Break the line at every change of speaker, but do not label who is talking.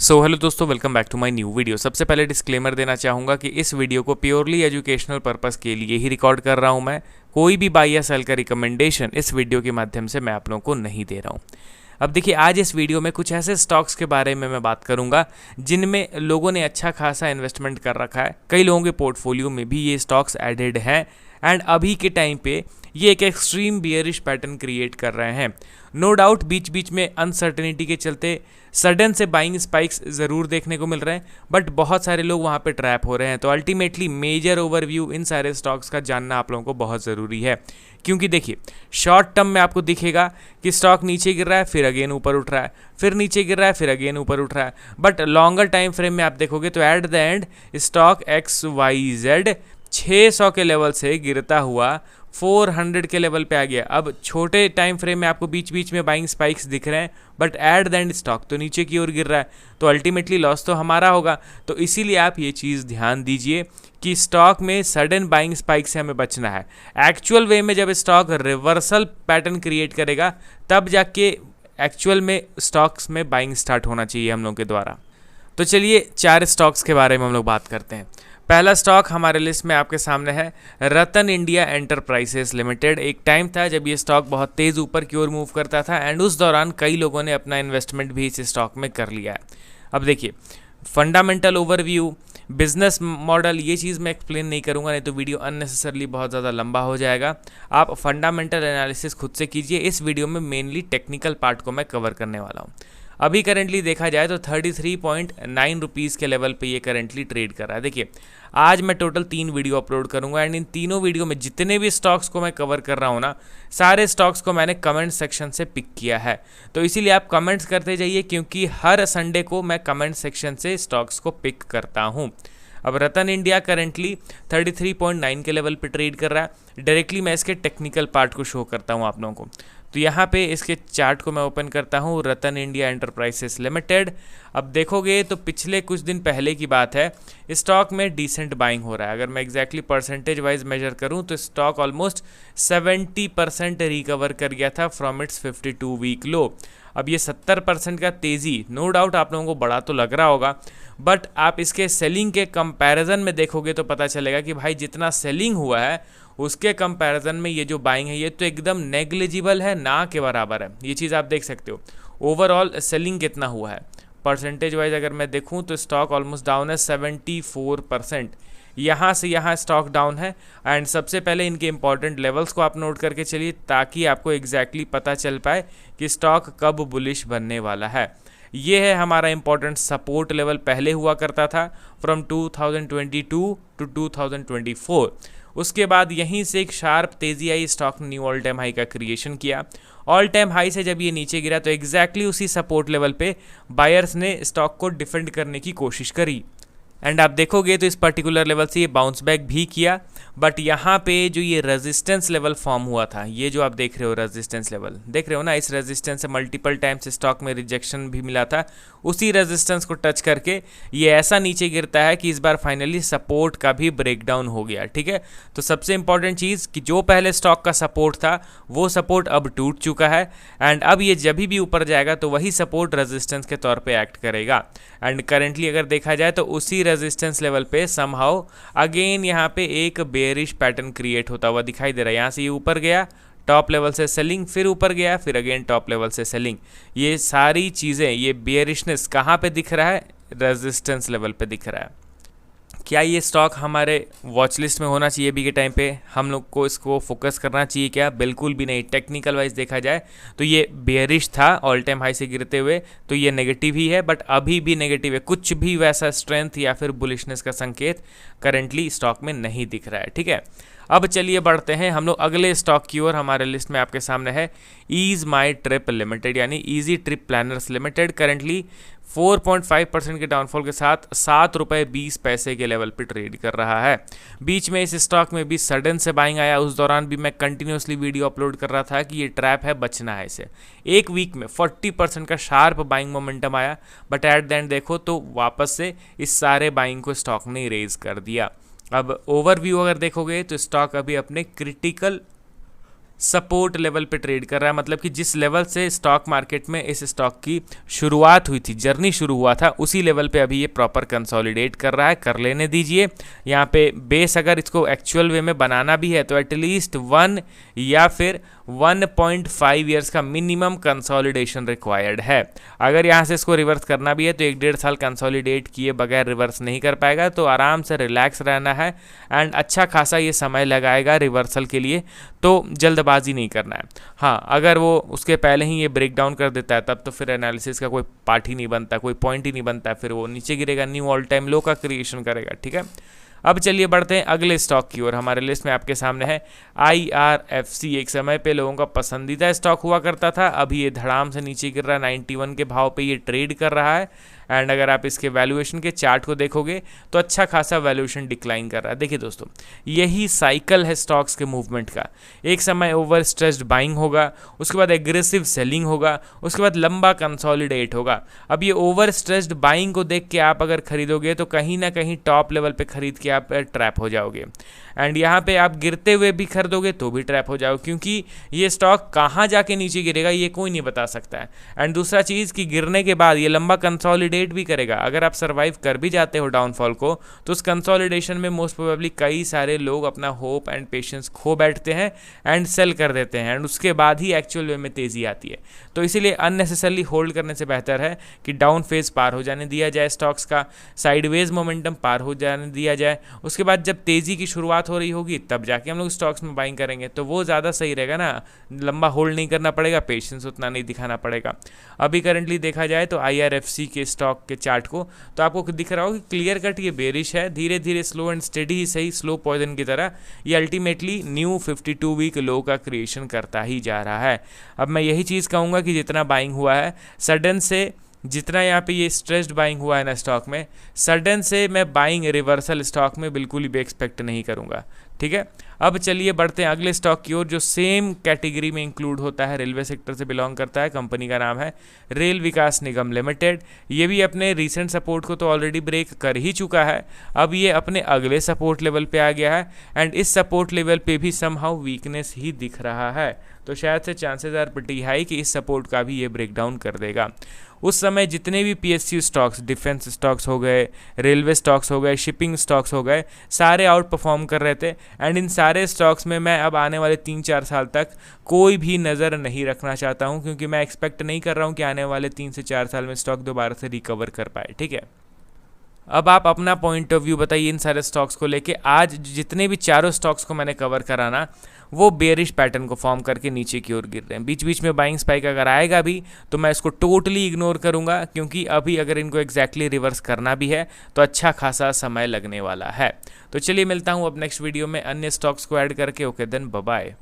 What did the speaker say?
Hello दोस्तों, welcome back to my new video. सबसे पहले डिस्क्लेमर देना चाहूँगा कि इस वीडियो को प्योरली एजुकेशनल पर्पस के लिए ही रिकॉर्ड कर रहा हूँ। मैं कोई भी बाई या सेल का रिकमेंडेशन इस वीडियो के माध्यम से मैं आप लोगों को नहीं दे रहा हूँ। अब देखिए, आज इस वीडियो में कुछ ऐसे स्टॉक्स के बारे में मैं बात करूंगा जिनमें लोगों ने अच्छा खासा इन्वेस्टमेंट कर रखा है। कई लोगों के पोर्टफोलियो में भी ये स्टॉक्स एडेड हैं एंड अभी के टाइम पे ये एक एक्सट्रीम बियरिश पैटर्न क्रिएट कर रहे हैं। नो डाउट बीच बीच में अनसर्टेनिटी के चलते सडन से बाइंग स्पाइक्स ज़रूर देखने को मिल रहे हैं, बट बहुत सारे लोग वहाँ पे ट्रैप हो रहे हैं। तो अल्टीमेटली मेजर ओवरव्यू इन सारे स्टॉक्स का जानना आप लोगों को बहुत ज़रूरी है, क्योंकि देखिए शॉर्ट टर्म में आपको दिखेगा कि स्टॉक नीचे गिर रहा है, फिर अगेन ऊपर उठ रहा है, फिर नीचे गिर रहा है, फिर अगेन ऊपर उठ रहा है। बट लॉन्गर टाइम फ्रेम में आप देखोगे तो at the end stock XYZ 600 के लेवल से गिरता हुआ 400 के लेवल पे आ गया। अब छोटे टाइम फ्रेम में आपको बीच बीच में बाइंग स्पाइक्स दिख रहे हैं, but at the end stock तो नीचे की ओर गिर रहा है, तो अल्टीमेटली लॉस तो हमारा होगा। तो इसीलिए आप ये चीज़ ध्यान दीजिए कि स्टॉक में सडन बाइंग स्पाइक से हमें बचना है। एक्चुअल वे में जब स्टॉक रिवर्सल पैटर्न क्रिएट करेगा तब जाके एक्चुअल में स्टॉक्स में बाइंग स्टार्ट होना चाहिए हम लोग के द्वारा। तो चलिए 4 स्टॉक्स के बारे में हम लोग बात करते हैं। पहला स्टॉक हमारे लिस्ट में आपके सामने है रतन इंडिया एंटरप्राइजेस लिमिटेड। एक टाइम था जब ये स्टॉक बहुत तेज़ ऊपर की ओर मूव करता था एंड उस दौरान कई लोगों ने अपना इन्वेस्टमेंट भी इस स्टॉक में कर लिया है। अब देखिए, फंडामेंटल ओवरव्यू, बिजनेस मॉडल, ये चीज़ मैं एक्सप्लेन नहीं करूंगा, नहीं तो वीडियो अननेसेसरली बहुत ज़्यादा लंबा हो जाएगा। आप फंडामेंटल एनालिसिस खुद से कीजिए। इस वीडियो में मेनली टेक्निकल पार्ट को मैं कवर करने वाला हूँ। अभी करेंटली देखा जाए तो 33.9 रुपीज़ के लेवल पे ये करेंटली ट्रेड कर रहा है। देखिए, आज मैं टोटल 3 वीडियो अपलोड करूंगा एंड इन तीनों वीडियो में जितने भी स्टॉक्स को मैं कवर कर रहा हूँ ना, सारे स्टॉक्स को मैंने कमेंट सेक्शन से पिक किया है। तो इसीलिए आप कमेंट्स करते जाइए, क्योंकि हर संडे को मैं कमेंट सेक्शन से स्टॉक्स को पिक करता हूँ। अब रतन इंडिया करेंटली 33.9 के लेवल पे ट्रेड कर रहा है। डायरेक्टली मैं इसके टेक्निकल पार्ट को शो करता हूँ आप लोगों को। तो यहाँ पे इसके चार्ट को मैं ओपन करता हूँ, रतन इंडिया एंटरप्राइजेस लिमिटेड। अब देखोगे तो पिछले कुछ दिन पहले की बात है, स्टॉक में डिसेंट बाइंग हो रहा है। अगर मैं एग्जैक्टली परसेंटेज वाइज मेजर करूँ तो स्टॉक ऑलमोस्ट 70% रिकवर कर गया था फ्रॉम इट्स 52 वीक लो। अब ये 70% का तेज़ी नो डाउट आप लोगों को बड़ा तो लग रहा होगा, बट आप इसके सेलिंग के कंपैरिजन में देखोगे तो पता चलेगा कि भाई जितना सेलिंग हुआ है उसके कंपैरिजन में ये जो बाइंग है ये तो एकदम नेग्लिजिबल है, ना के बराबर है। ये चीज़ आप देख सकते हो। ओवरऑल सेलिंग कितना हुआ है परसेंटेज वाइज अगर मैं देखूं तो स्टॉक ऑलमोस्ट डाउन है 74%। यहाँ से यहाँ स्टॉक डाउन है एंड सबसे पहले इनके इंपॉर्टेंट लेवल्स को आप नोट करके चलिए, ताकि आपको एग्जैक्टली पता चल पाए कि स्टॉक कब बुलिश बनने वाला है। ये है हमारा इंपॉर्टेंट सपोर्ट लेवल, पहले हुआ करता था फ्रॉम 2022 टू 2024। उसके बाद यहीं से एक शार्प तेज़ी आई, स्टॉक ने न्यू ऑल टाइम हाई का क्रिएशन किया। ऑल टाइम हाई से जब ये नीचे गिरा तो एग्जैक्टली उसी सपोर्ट लेवल पे बायर्स ने स्टॉक को डिफेंड करने की कोशिश करी एंड आप देखोगे तो इस पर्टिकुलर लेवल से ये बाउंस बैक भी किया। बट यहाँ पे जो ये रेजिस्टेंस लेवल फॉर्म हुआ था, ये जो आप देख रहे हो रेजिस्टेंस लेवल, देख रहे हो ना, इस रेजिस्टेंस से मल्टीपल टाइम्स स्टॉक में रिजेक्शन भी मिला था। उसी रेजिस्टेंस को टच करके ये ऐसा नीचे गिरता है कि इस बार फाइनली सपोर्ट का भी ब्रेकडाउन हो गया। ठीक है, तो सबसे इंपॉर्टेंट चीज़ कि जो पहले स्टॉक का सपोर्ट था वो सपोर्ट अब टूट चुका है एंड अब ये जब भी ऊपर जाएगा तो वही सपोर्ट रेजिस्टेंस के तौर पे एक्ट करेगा। एंड करेंटली अगर देखा जाए तो उसी रेजिस्टेंस लेवल पे समहाउ अगेन यहाँ पे एक बेयरिश पैटर्न क्रिएट होता हुआ दिखाई दे रहा है। यहाँ से ये ऊपर गया, टॉप लेवल से सेलिंग, फिर ऊपर गया, फिर अगेन टॉप लेवल से सेलिंग। ये सारी चीज़ें, ये बेयरिशनेस कहाँ पे दिख रहा है? रेजिस्टेंस लेवल पे दिख रहा है। क्या ये स्टॉक हमारे वॉच लिस्ट में होना चाहिए अभी के टाइम पे? हम लोग को इसको फोकस करना चाहिए क्या? बिल्कुल भी नहीं। टेक्निकल वाइज देखा जाए तो ये बेयरिश था ऑल टाइम हाई से गिरते हुए, तो ये नेगेटिव ही है, बट अभी भी नेगेटिव है। कुछ भी वैसा स्ट्रेंथ या फिर बुलिशनेस का संकेत करेंटली स्टॉक में नहीं दिख रहा है। ठीक है, अब चलिए बढ़ते हैं हम लोग अगले स्टॉक की ओर। हमारे लिस्ट में आपके सामने है ईज माई ट्रिप लिमिटेड, यानी easy trip planners limited. Currently 4.5% के डाउनफॉल के साथ 7 रुपये 20 पैसे के लेवल पे ट्रेड कर रहा है। बीच में इस स्टॉक में भी सडन से बाइंग आया, उस दौरान भी मैं कंटिन्यूसली वीडियो अपलोड कर रहा था कि ये ट्रैप है, बचना है इसे। एक वीक में 40% का शार्प बाइंग मोमेंटम आया, बट एट द एंड देखो तो वापस से इस सारे बाइंग को स्टॉक ने इरेज कर दिया। अब ओवरव्यू अगर देखोगे तो स्टॉक अभी अपने क्रिटिकल सपोर्ट लेवल पे ट्रेड कर रहा है, मतलब कि जिस लेवल से स्टॉक मार्केट में इस स्टॉक की शुरुआत हुई थी, जर्नी शुरू हुआ था, उसी लेवल पे अभी ये प्रॉपर कंसोलिडेट कर रहा है। कर लेने दीजिए। यहाँ पे बेस अगर इसको एक्चुअल वे में बनाना भी है तो एटलीस्ट 1 या फिर 1.5 ईयर्स का मिनिमम कंसोलिडेशन रिक्वायर्ड है। अगर यहाँ से इसको रिवर्स करना भी है तो 1-1.5 साल कंसोलिडेट किए बगैर रिवर्स नहीं कर पाएगा, तो आराम से रिलैक्स रहना है एंड अच्छा खासा ये समय लगाएगा रिवर्सल के लिए, तो जल्दबाजी नहीं करना है। हाँ, अगर वो उसके पहले ही ये ब्रेक डाउन कर देता है तब तो फिर एनालिसिस का कोई पार्ट ही नहीं बनता, कोई पॉइंट ही नहीं बनता, फिर वो नीचे गिरेगा, न्यू ऑल टाइम लो का क्रिएशन करेगा। ठीक है, अब चलिए बढ़ते हैं अगले स्टॉक की ओर। हमारे लिस्ट में आपके सामने है IRFC। एक समय पे लोगों का पसंदीदा स्टॉक हुआ करता था, अभी ये धड़ाम से नीचे गिर रहा है, 91 के भाव पे ये ट्रेड कर रहा है। एंड अगर आप इसके वैल्यूएशन के चार्ट को देखोगे तो अच्छा खासा वैल्यूएशन डिक्लाइन कर रहा है। देखिए दोस्तों, यही साइकिल है स्टॉक्स के मूवमेंट का। एक समय ओवर स्ट्रेस्ड बाइंग होगा, उसके बाद एग्रेसिव सेलिंग होगा, उसके बाद लंबा कंसोलिडेट होगा। अब ये ओवर स्ट्रेस्ड बाइंग को देख के आप अगर खरीदोगे तो कहीं ना कहीं टॉप लेवल पे खरीद के आप ट्रैप हो जाओगे। एंड यहाँ पे आप गिरते हुए भी खरीदोगे तो भी ट्रैप हो जाओगे, क्योंकि ये स्टॉक कहाँ जाके नीचे गिरेगा ये कोई नहीं बता सकता है। एंड दूसरा चीज़ कि गिरने के बाद ये लंबा कंसोलिडेट भी करेगा। अगर आप सर्वाइव कर भी जाते हो डाउनफॉल को तो उस कंसोलिडेशन में मोस्ट प्रोबेबली कई सारे लोग अपना होप एंड पेशेंस खो बैठते हैं एंड सेल कर देते हैं, एंड उसके बाद ही एक्चुअल वे में तेज़ी आती है। तो इसीलिए अननेसेसरली होल्ड करने से बेहतर है कि डाउन फेज पार हो जाने दिया जाए, स्टॉक्स का साइडवेज मोमेंटम पार हो जाने दिया जाए, उसके बाद जब तेज़ी की शुरुआत हो रही होगी तब जाके हम लोग स्टॉक्स में बाइंग करेंगे, तो वो ज़्यादा सही रहेगा ना। लंबा होल्ड नहीं करना पड़ेगा, पेशेंस उतना नहीं दिखाना पड़ेगा। अभी करंटली देखा जाए तो IRFC के स्टॉक के चार्ट को तो आपको दिख रहा हो कि क्लियर कट ये बेरिश है, धीरे धीरे स्लो एंड स्टेडी ही सही, स्लो पॉइजन की तरह ये अल्टीमेटली न्यू 52 वीक लो का क्रिएशन करता ही जा रहा है। अब मैं यही चीज़ कहूँगा कि जितना बाइंग हुआ है सडन से, जितना यहाँ पे ये स्ट्रेस्ड बाइंग हुआ है ना स्टॉक में, सडन से मैं बाइंग रिवर्सल स्टॉक में बिल्कुल भी एक्सपेक्ट नहीं करूँगा। ठीक है, अब चलिए बढ़ते हैं अगले स्टॉक की ओर जो सेम कैटेगरी में इंक्लूड होता है, रेलवे सेक्टर से बिलोंग करता है। कंपनी का नाम है रेल विकास निगम लिमिटेड। ये भी अपने रीसेंट सपोर्ट को तो ऑलरेडी ब्रेक कर ही चुका है, अब ये अपने अगले सपोर्ट लेवल पे आ गया है एंड इस सपोर्ट लेवल पे भी समहाउ वीकनेस ही दिख रहा है, तो शायद से चांसेस आर प्रीटी हाई कि इस सपोर्ट का भी ये ब्रेक डाउन कर देगा। उस समय जितने भी PSU स्टॉक्स, डिफेंस स्टॉक्स हो गए, रेलवे स्टॉक्स हो गए, शिपिंग स्टॉक्स हो गए, सारे आउट परफॉर्म कर रहे थे एंड इन सारे स्टॉक्स में मैं अब आने वाले 3-4 साल तक कोई भी नज़र नहीं रखना चाहता हूं, क्योंकि मैं एक्सपेक्ट नहीं कर रहा हूं कि आने वाले 3 से 4 साल में स्टॉक दोबारा से रिकवर कर पाए। ठीक है, अब आप अपना पॉइंट ऑफ व्यू बताइए इन सारे स्टॉक्स को लेके। आज जितने भी चारों स्टॉक्स को मैंने कवर कराना वो बेरिश पैटर्न को फॉर्म करके नीचे की ओर गिर रहे हैं। बीच बीच में बाइंग स्पाइक अगर आएगा भी तो मैं इसको टोटली इग्नोर करूंगा, क्योंकि अभी अगर इनको एग्जैक्टली रिवर्स करना भी है तो अच्छा खासा समय लगने वाला है। तो चलिए मिलता हूं अब नेक्स्ट वीडियो में अन्य स्टॉक्स को ऐड करके। Okay then, bye bye.